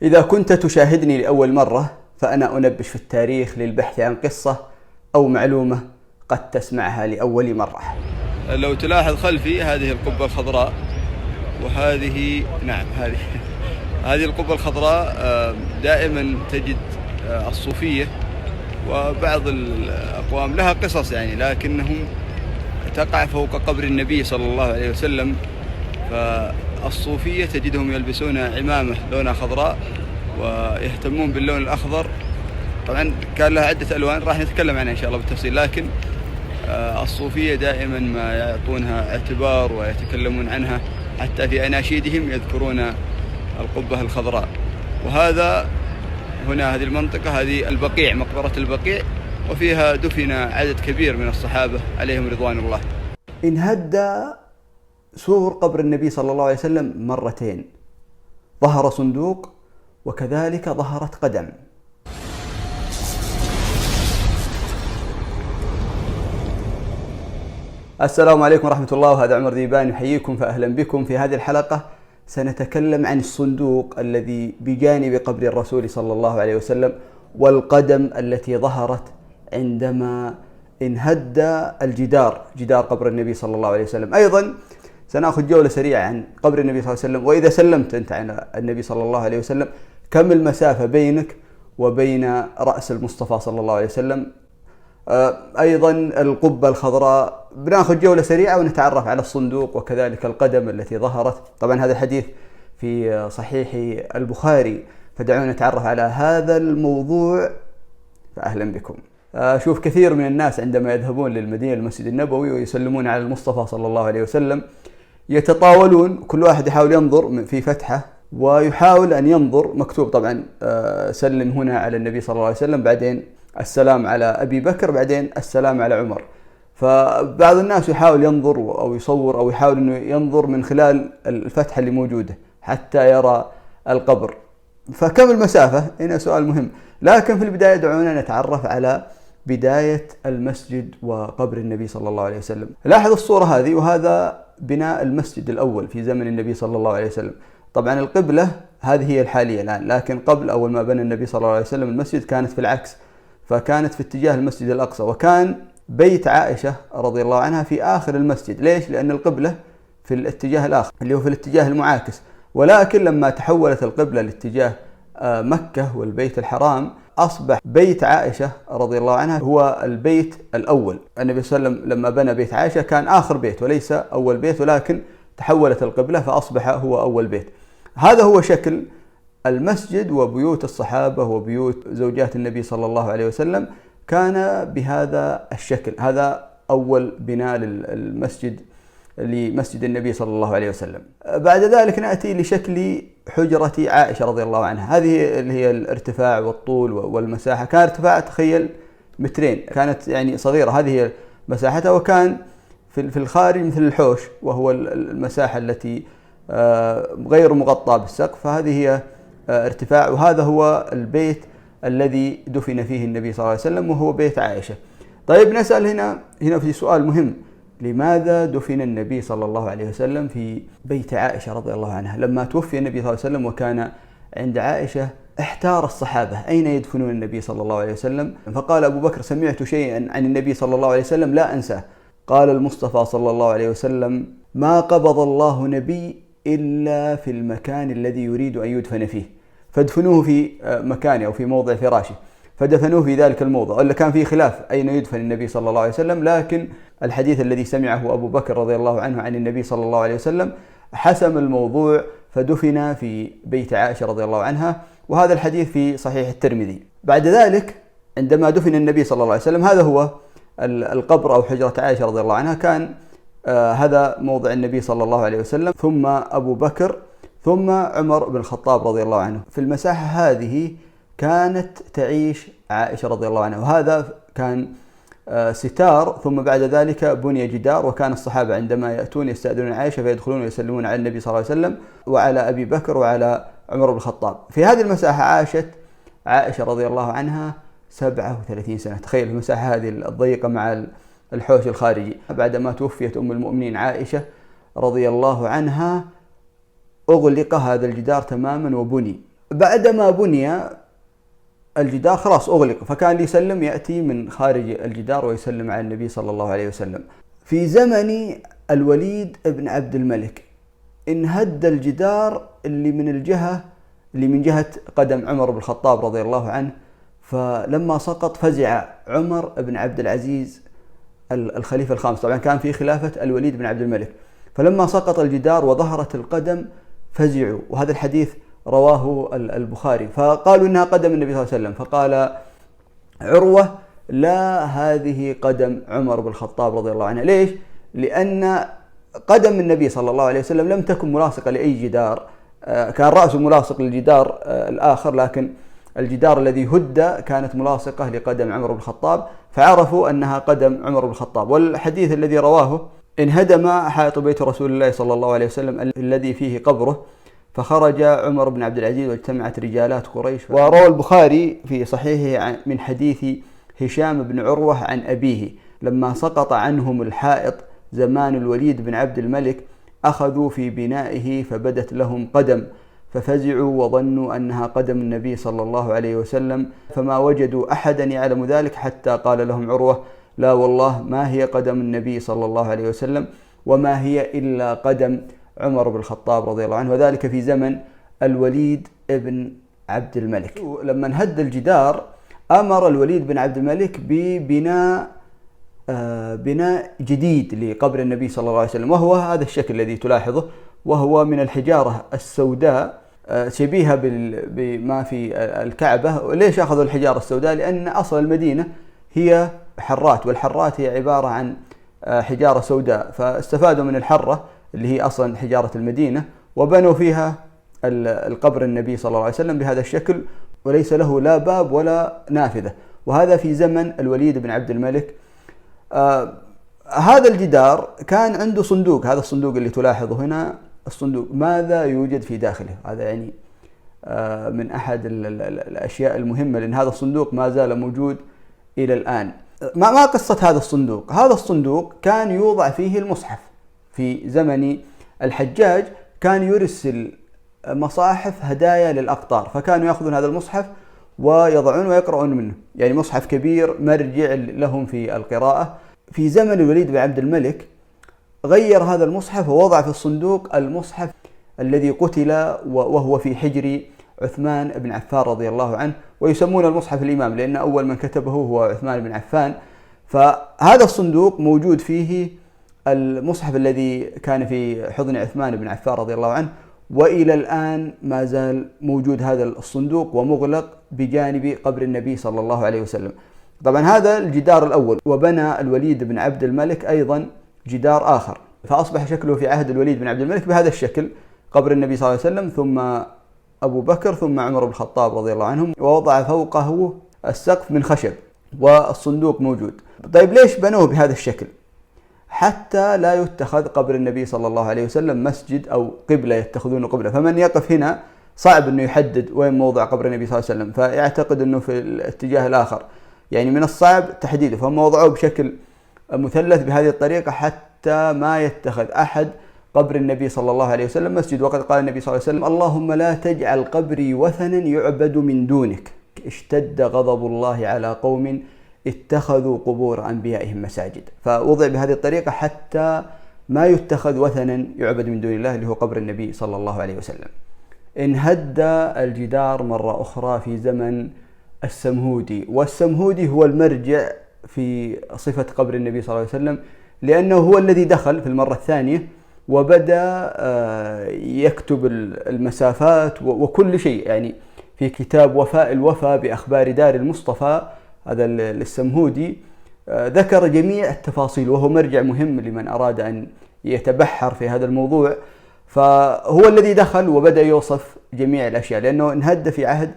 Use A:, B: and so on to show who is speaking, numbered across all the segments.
A: إذا كنت تشاهدني لأول مرة فأنا أنبش في التاريخ للبحث عن قصة أو معلومة قد تسمعها لأول مرة.
B: لو تلاحظ خلفي هذه القبة الخضراء، وهذه هذه القبة الخضراء دائما تجد الصوفية وبعض الأقوام لها قصص لكنهم تقع فوق قبر النبي صلى الله عليه وسلم. فالصوفية تجدهم يلبسون عمامة لونها خضراء ويهتمون باللون الأخضر. طبعا كان لها عدة ألوان راح نتكلم عنها إن شاء الله بالتفصيل، لكن الصوفية دائما ما يعطونها اعتبار ويتكلمون عنها، حتى في أناشيدهم يذكرون القبة الخضراء. وهذا هنا هذه المنطقة، هذه البقيع، مقبرة البقيع، وفيها دفن عدد كبير من الصحابة عليهم رضوان الله.
A: انهد سور قبر النبي صلى الله عليه وسلم مرتين، ظهر صندوق وكذلك ظهرت قدم. السلام عليكم ورحمة الله، وهذا عمر ذيبان يحييكم، فأهلا بكم. في هذه الحلقة سنتكلم عن الصندوق الذي بجانب قبر الرسول صلى الله عليه وسلم، والقدم التي ظهرت عندما انهد جدار قبر النبي صلى الله عليه وسلم. أيضا سنأخذ جولة سريعة عن قبر النبي صلى الله عليه وسلم، وإذا سلمت أنت عن النبي صلى الله عليه وسلم كم المسافة بينك وبين رأس المصطفى صلى الله عليه وسلم. أيضا القبة الخضراء، بناخذ جولة سريعة ونتعرف على الصندوق وكذلك القدم التي ظهرت. طبعا هذا الحديث في صحيح البخاري، فدعونا نتعرف على هذا الموضوع. فأهلا بكم. شوف كثير من الناس عندما يذهبون للمدينة المسجد النبوي ويسلمون على المصطفى صلى الله عليه وسلم يتطاولون، كل واحد يحاول ينظر في فتحة ويحاول أن ينظر مكتوب طبعا سلم هنا على النبي صلى الله عليه وسلم، بعدين السلام على أبي بكر، بعدين السلام على عمر. فبعض الناس يحاول ينظر أو يصور أو يحاول أنه ينظر من خلال الفتحة اللي موجودة حتى يرى القبر. فكم المسافة؟ هنا سؤال مهم. لكن في البداية دعونا نتعرف على بداية المسجد وقبر النبي صلى الله عليه وسلم. لاحظ الصورة هذه، وهذا بناء المسجد الأول في زمن النبي صلى الله عليه وسلم. طبعا القبلة هذه هي الحالية الآن، لكن قبل أول ما بنى النبي صلى الله عليه وسلم المسجد كانت في العكس، فكانت في اتجاه المسجد الأقصى، وكان بيت عائشة رضي الله عنها في آخر المسجد. ليش؟ لأن القبلة في الاتجاه الآخر اللي هو في الاتجاه المعاكس. ولكن لما تحولت القبلة لاتجاه مكة والبيت الحرام، أصبح بيت عائشة رضي الله عنها هو البيت الأول. النبي صلى الله عليه وسلم لما بنى بيت عائشة كان آخر بيت وليس أول بيت، ولكن تحولت القبلة فأصبح هو أول بيت. هذا هو شكل المسجد، وبيوت الصحابة وبيوت زوجات النبي صلى الله عليه وسلم كان بهذا الشكل. هذا أول بناء للمسجد، لمسجد النبي صلى الله عليه وسلم. بعد ذلك نأتي لشكل حجرة عائشة رضي الله عنها. هذه اللي هي الارتفاع والطول والمساحة. كان ارتفاع تخيل 2 متر، كانت صغيرة، هذه هي مساحتها. وكان في الخارج مثل الحوش، وهو المساحة التي غير مغطاة بالسقف، فهذه هي ارتفاع. وهذا هو البيت الذي دفن فيه النبي صلى الله عليه وسلم، وهو بيت عائشة. طيب نسأل هنا في سؤال مهم: لماذا دفن النبي صلى الله عليه وسلم في بيت عائشة رضي الله عنها؟ لما توفي النبي صلى الله عليه وسلم وكان عند عائشة احتار الصحابة أين يدفنون النبي صلى الله عليه وسلم. فقال أبو بكر: سمعت شيئا عن النبي صلى الله عليه وسلم لا أنساه. قال المصطفى صلى الله عليه وسلم: ما قبض الله نبي إلا في المكان الذي يريد أن يدفن فيه، فادفنوه في مكانه أو في موضع فراشه. فدفنوه في ذلك الموضع. ولا كان فيه خلاف أين يدفن النبي صلى الله عليه وسلم، لكن الحديث الذي سمعه أبو بكر رضي الله عنه عن النبي صلى الله عليه وسلم حسم الموضوع، فدفن في بيت عائشة رضي الله عنها. وهذا الحديث في صحيح الترمذي. بعد ذلك عندما دفن النبي صلى الله عليه وسلم، هذا هو القبر أو حجرة عائشة رضي الله عنها. كان هذا موضع النبي صلى الله عليه وسلم، ثم أبو بكر، ثم عمر بن الخطاب رضي الله عنه. في المساحة هذه كانت تعيش عائشة رضي الله عنها، وهذا كان ستار. ثم بعد ذلك بني جدار، وكان الصحابة عندما يأتون يستأذنون عائشة فيدخلون ويسلمون على النبي صلى الله عليه وسلم وعلى أبي بكر وعلى عمر بن الخطاب. في هذه المساحة عاشت عائشة رضي الله عنها 37 سنة. تخيل المساحة هذه الضيقة مع الحوش الخارجي. بعدما توفيت أم المؤمنين عائشة رضي الله عنها أغلق هذا الجدار تماما وبني، بعدما بني الجدار خلاص أغلق، فكان اللي يسلم يأتي من خارج الجدار ويسلم على النبي صلى الله عليه وسلم. في زمن الوليد بن عبد الملك انهد الجدار اللي من جهة قدم عمر بن الخطاب رضي الله عنه، فلما سقط فزع عمر بن عبد العزيز الخليفة الخامس، طبعا كان في خلافة الوليد بن عبد الملك، فلما سقط الجدار وظهرت القدم فزعوا، وهذا الحديث رواه البخاري، فقالوا إنها قدم النبي صلى الله عليه وسلم، فقال عروة لا، هذه قدم عمر بن الخطاب رضي الله عنه. ليش؟ لأن قدم النبي صلى الله عليه وسلم لم تكن ملاصقة لأي جدار، كان رأسه ملاصق للجدار الآخر، لكن الجدار الذي هد كانت ملاصقة لقدم عمر بن الخطاب، فعرفوا أنها قدم عمر بن الخطاب. والحديث الذي رواه: انهدم حائط بيت رسول الله صلى الله عليه وسلم الذي فيه قبره، فخرج عمر بن عبد العزيز واجتمعت رجالات قريش. وروى البخاري في صحيحه من حديث هشام بن عروة عن أبيه: لما سقط عنهم الحائط زمان الوليد بن عبد الملك أخذوا في بنائه فبدت لهم قدم، ففزعوا وظنوا أنها قدم النبي صلى الله عليه وسلم، فما وجدوا أحدا يعلم ذلك حتى قال لهم عروة: لا والله ما هي قدم النبي صلى الله عليه وسلم، وما هي إلا قدم عمر بن الخطاب رضي الله عنه، وذلك في زمن الوليد بن عبد الملك. لما انهد الجدار أمر الوليد بن عبد الملك ببناء جديد لقبر النبي صلى الله عليه وسلم، وهو هذا الشكل الذي تلاحظه، وهو من الحجارة السوداء شبيهة بما في الكعبة. ليش أخذوا الحجارة السوداء؟ لأن أصل المدينة هي حرات، والحرات هي عبارة عن حجارة سوداء، فاستفادوا من الحرة اللي هي أصلا حجارة المدينة وبنوا فيها القبر النبي صلى الله عليه وسلم بهذا الشكل، وليس له لا باب ولا نافذة، وهذا في زمن الوليد بن عبد الملك. هذا الجدار كان عنده صندوق، هذا الصندوق اللي تلاحظه هنا، الصندوق ماذا يوجد في داخله؟ هذا يعني من أحد الأشياء المهمة، لأن هذا الصندوق ما زال موجود إلى الآن. ما قصة هذا الصندوق؟ هذا الصندوق كان يوضع فيه المصحف. في زمن الحجاج كان يرسل مصاحف هدايا للأقطار، فكانوا يأخذون هذا المصحف ويضعون ويقرؤون منه، يعني مصحف كبير مرجع لهم في القراءة. في زمن الوليد بن عبد الملك غير هذا المصحف ووضع في الصندوق المصحف الذي قتل وهو في حجر عثمان بن عفان رضي الله عنه، ويسمون المصحف الإمام لأن أول من كتبه هو عثمان بن عفان. فهذا الصندوق موجود فيه المصحف الذي كان في حضن عثمان بن عفان رضي الله عنه، وإلى الآن ما زال موجود هذا الصندوق ومغلق بجانب قبر النبي صلى الله عليه وسلم. طبعا هذا الجدار الأول، وبنى الوليد بن عبد الملك أيضا جدار آخر، فأصبح شكله في عهد الوليد بن عبد الملك بهذا الشكل: قبر النبي صلى الله عليه وسلم، ثم أبو بكر، ثم عمر بن الخطاب رضي الله عنهم، ووضع فوقه السقف من خشب والصندوق موجود. طيب ليش بنوه بهذا الشكل؟ حتى لا يتخذ قبر النبي صلى الله عليه وسلم مسجد أو قبلة يتخذونه قبلة، فمن يقف هنا صعب أنه يحدد وين موضع قبر النبي صلى الله عليه وسلم، فيعتقد أنه في الاتجاه الآخر، يعني من الصعب تحديده، فهم وضعوه بشكل مثلث بهذه الطريقة حتى ما يتخذ أحد قبر النبي صلى الله عليه وسلم مسجد. وقد قال النبي صلى الله عليه وسلم: اللهم لا تجعل قبري وثنا يعبد من دونك، اشتد غضب الله على قوم اتخذوا قبور أنبيائهم مساجد. فوضع بهذه الطريقة حتى ما يتخذ وثنا يعبد من دون الله اللي هو قبر النبي صلى الله عليه وسلم. انهد الجدار مرة أخرى في زمن السمهودي، والسمهودي هو المرجع في صفة قبر النبي صلى الله عليه وسلم، لأنه هو الذي دخل في المرة الثانية وبدأ يكتب المسافات وكل شيء، يعني في كتاب وفاء الوفا بأخبار دار المصطفى، هذا السمهودي ذكر جميع التفاصيل، وهو مرجع مهم لمن أراد أن يتبحر في هذا الموضوع. فهو الذي دخل وبدأ يوصف جميع الأشياء، لأنه انهد في عهد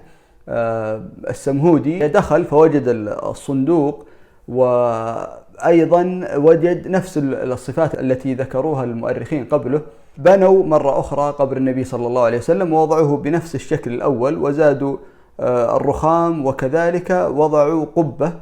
A: السمهودي، دخل فوجد الصندوق، وأيضا وجد نفس الصفات التي ذكروها المؤرخين قبله. بنوا مرة أخرى قبر النبي صلى الله عليه وسلم ووضعوه بنفس الشكل الأول، وزادوا الرخام، وكذلك وضعوا قبة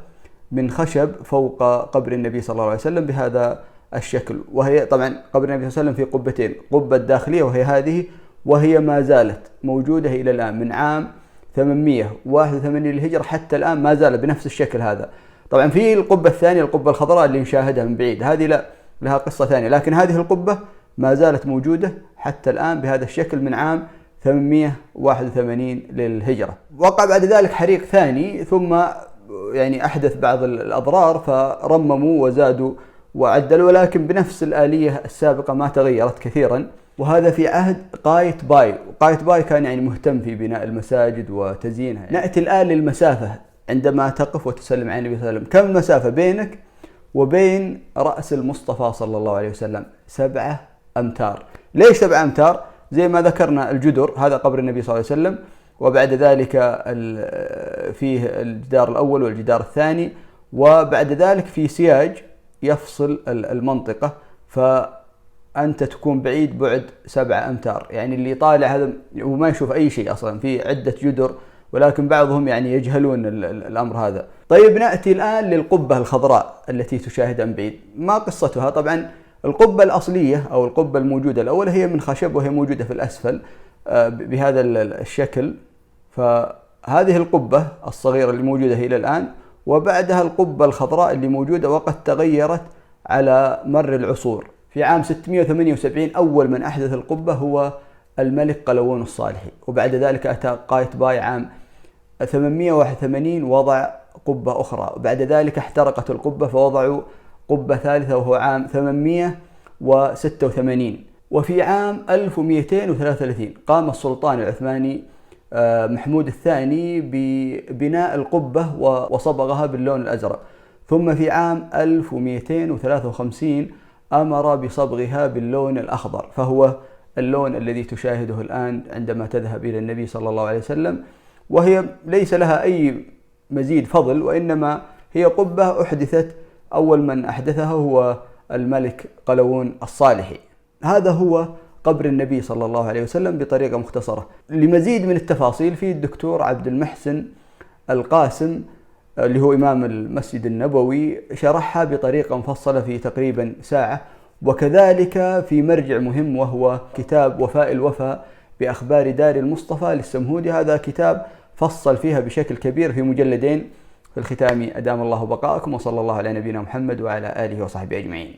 A: من خشب فوق قبر النبي صلى الله عليه وسلم بهذا الشكل. وهي طبعا قبر النبي صلى الله عليه وسلم في قبتين، قبة داخلية وهي هذه، وهي ما زالت موجودة إلى الآن من عام 881 للهجرة حتى الآن، ما زالت بنفس الشكل هذا. طبعا في القبة الثانية، القبة الخضراء اللي نشاهدها من بعيد، هذه لا، لها قصة ثانية، لكن هذه القبة ما زالت موجودة حتى الآن بهذا الشكل من عام 881 للهجرة. وقع بعد ذلك حريق ثاني، ثم يعني أحدث بعض الأضرار فرمموا وزادوا وعدلوا، ولكن بنفس الآلية السابقة ما تغيرت كثيرا. وهذا في عهد قايتباي، وقايتباي كان يعني مهتم في بناء المساجد وتزيينها. نأتي الآن للمسافة عندما تقف وتسلم على النبي صلى الله عليه وسلم. كم المسافة بينك وبين رأس المصطفى صلى الله عليه وسلم؟ 7 أمتار. ليش 7 أمتار؟ زي ما ذكرنا الجدر، هذا قبر النبي صلى الله عليه وسلم، وبعد ذلك فيه الجدار الأول والجدار الثاني، وبعد ذلك في سياج يفصل المنطقة، فأنت تكون بعيد بعد 7 أمتار. يعني اللي طالع هذا وما يشوف أي شيء أصلا، في عدة جدر، ولكن بعضهم يعني يجهلون الأمر هذا. طيب نأتي الآن للقبة الخضراء التي تشاهدها من بعيد. ما قصتها؟ طبعا القبة الأصلية أو القبة الموجودة الأولى هي من خشب، وهي موجودة في الأسفل بهذا الشكل. فهذه القبة الصغيرة اللي موجودة إلى الآن، وبعدها القبة الخضراء اللي موجودة وقد تغيرت على مر العصور. في عام 678 أول من أحدث القبة هو الملك قلاوون الصالحي، وبعد ذلك أتى قايتباي عام 881 وضع قبة أخرى، وبعد ذلك احترقت القبة فوضعوا قبة ثالثة وهو عام 886. وفي عام 1233 قام السلطان العثماني محمود الثاني ببناء القبة وصبغها باللون الأزرق، ثم في عام 1253 أمر بصبغها باللون الأخضر، فهو اللون الذي تشاهده الآن عندما تذهب إلى النبي صلى الله عليه وسلم. وهي ليس لها أي مزيد فضل، وإنما هي قبة أحدثت، أول من أحدثها هو الملك قلاوون الصالحي. هذا هو قبر النبي صلى الله عليه وسلم بطريقة مختصرة. لمزيد من التفاصيل في الدكتور عبد المحسن القاسم اللي هو إمام المسجد النبوي شرحها بطريقة مفصلة في تقريبا ساعة، وكذلك في مرجع مهم وهو كتاب وفاء الوفاء بأخبار دار المصطفى للسمهودي. هذا كتاب فصل فيها بشكل كبير في مجلدين. في الختام أدام الله بقاءكم، وصلى الله على نبينا محمد وعلى آله وصحبه أجمعين.